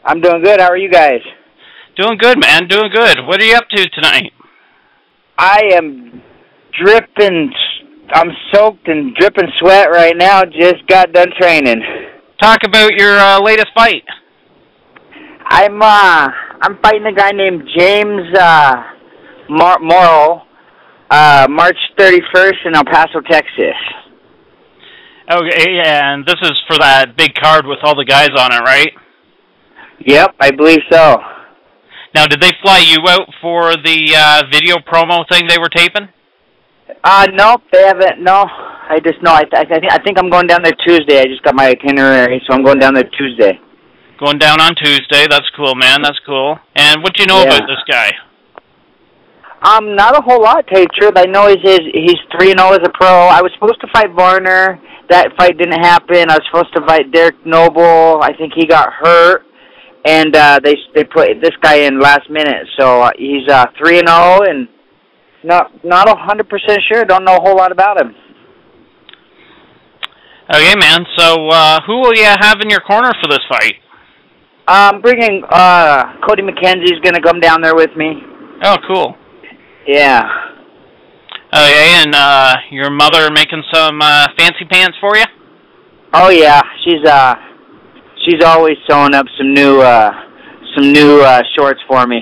I'm doing good. How are you guys? Doing good, man. Doing good. What are you up to tonight? I am dripping. I'm soaked and dripping sweat right now. Just got done training. Talk about your latest fight. I'm fighting a guy named James Morrow, March 31st in El Paso, Texas. Okay, and this is for that big card with all the guys on it, right? Yep, I believe so. Now, did they fly you out for the video promo thing they were taping? No, they haven't. No, I just know. I think I'm going down there Tuesday. I just got my itinerary, so I'm going down there Tuesday. Going down on Tuesday. That's cool, man. That's cool. And what do you know about this guy? Not a whole lot, to tell you the truth. I know he's 3-0 as a pro. I was supposed to fight Varner. That fight didn't happen. I was supposed to fight Derek Noble. I think he got hurt. And they put this guy in last minute. So he's 3-0 and not 100% sure. Don't know a whole lot about him. Okay, man. So who will you have in your corner for this fight? I'm bringing Cody McKenzie's going to come down there with me. Oh, cool. Yeah. Okay, and your mother making some fancy pants for you? Oh yeah, she's always sewing up some new shorts for me.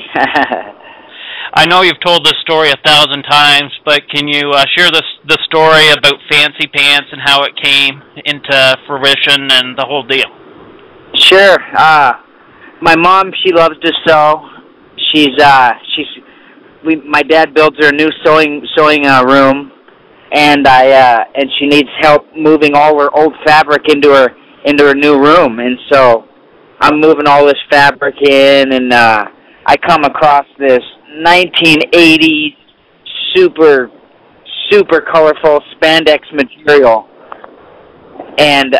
I know you've told this story 1,000 times, but can you share the story about fancy pants and how it came into fruition and the whole deal? Sure. My mom, she loves to sew. My dad builds her a new sewing room, and she needs help moving all her old fabric into her new room, and so I'm moving all this fabric in, and I come across this 1980s super colorful spandex material, and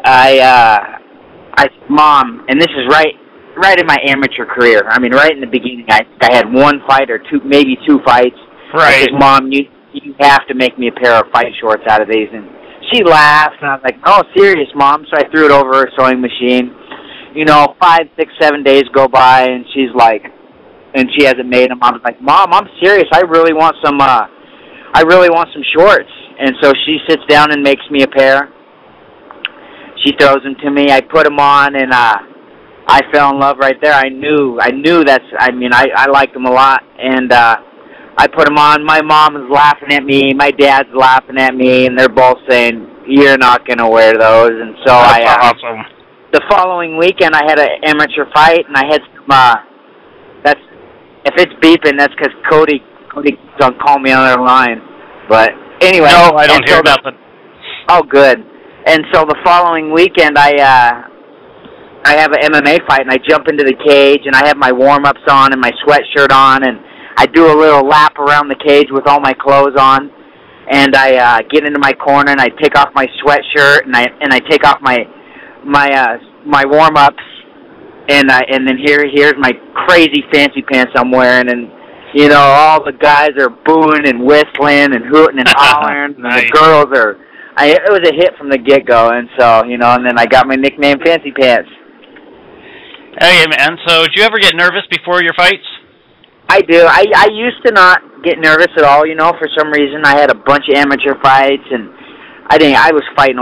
Mom, and this is right in my amateur career. I mean, right in the beginning, I had one fight or two, maybe two fights. Right. I said, Mom, you have to make me a pair of fight shorts out of these. And she laughed, and I was like, oh, serious, Mom? So I threw it over her sewing machine. 5, 6, 7 days go by, and she's like, and she hasn't made them. I was like, Mom, I'm serious. I really want some shorts. And so she sits down and makes me a pair. She throws them to me. I put them on, and I fell in love right there. I knew I liked them a lot, and I put them on. My mom is laughing at me. My dad's laughing at me, and they're both saying, you're not going to wear those. And so That's awesome. The following weekend, I had an amateur fight, and I had some, if it's beeping, that's because Cody don't call me on their line. But anyway. No, I don't hear nothing. Oh, good. And so the following weekend, I have an MMA fight, and I jump into the cage, and I have my warm-ups on and my sweatshirt on, and I do a little lap around the cage with all my clothes on, and I get into my corner, and I take off my sweatshirt, and I take off my warm-ups, and then here's my crazy fancy pants I'm wearing, and all the guys are booing and whistling and hooting and hollering, and nice. The girls are. It was a hit from the get-go, and so and then I got my nickname Fancy Pants. Hey, man, so do you ever get nervous before your fights? I do. I used to not get nervous at all, for some reason. I had a bunch of amateur fights, and I was fighting,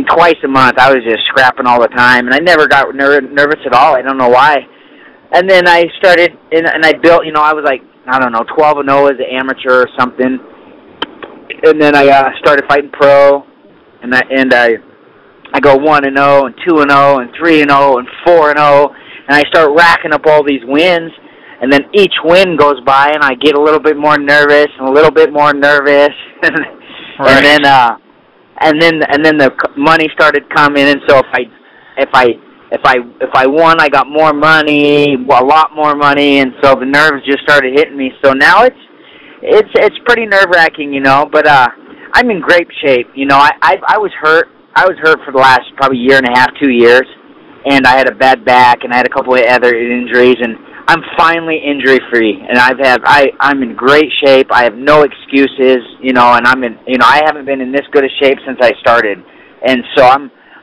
twice a month. I was just scrapping all the time, and I never got nervous at all. I don't know why. And then I started, and I built, I was like, 12-0 as an amateur or something. And then I started fighting pro, and I go 1-0 and 2-0 and 3-0 and 4-0, and I start racking up all these wins, and then each win goes by, and I get a little bit more nervous and a little bit more nervous, right. and then the money started coming, and so if I won, I got more money, a lot more money, and so the nerves just started hitting me. So now it's pretty nerve-wracking, but I'm in great shape. I was hurt. I was hurt for the last probably year and a half, 2 years, and I had a bad back, and I had a couple of other injuries, and I'm finally injury-free, and I'm in great shape. I have no excuses, and I haven't been in this good a shape since I started, and so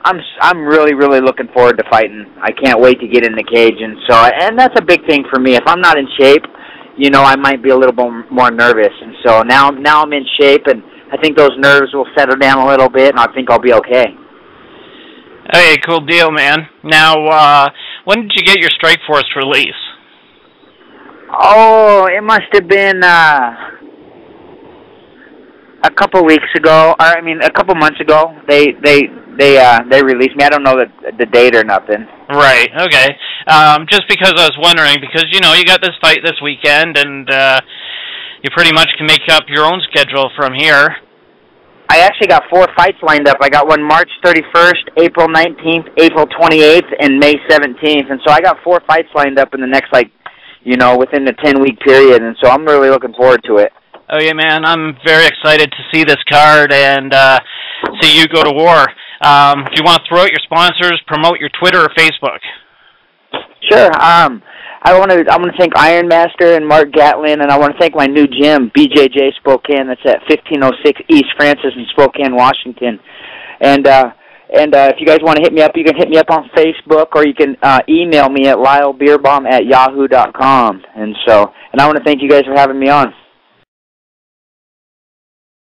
I'm really looking forward to fighting. I can't wait to get in the cage, and that's a big thing for me. If I'm not in shape, you know, I might be a little bit more nervous, and so now I'm in shape, and I think those nerves will settle down a little bit, and I think I'll be okay. Hey, cool deal, man. Now, when did you get your Strikeforce release? Oh, it must have been a couple weeks ago, or a couple months ago. They released me. I don't know the date or nothing. Right. Okay. Just because I was wondering, because you know you got this fight this weekend, and you pretty much can make up your own schedule from here. I actually got 4 fights lined up. I got one March 31st, April 19th, April 28th, and May 17th, and so I got 4 fights lined up in the next, within the 10-week period, and so I'm really looking forward to it. Oh yeah, man! I'm very excited to see this card and see you go to war. Do you want to throw out your sponsors, promote your Twitter or Facebook? Sure. I want to thank Ironmaster and Mark Gatlin, and I want to thank my new gym, BJJ Spokane, that's at 1506 East Francis in Spokane, Washington. And if you guys want to hit me up, you can hit me up on Facebook, or you can email me at lylebeerbohm@yahoo.com. And I want to thank you guys for having me on.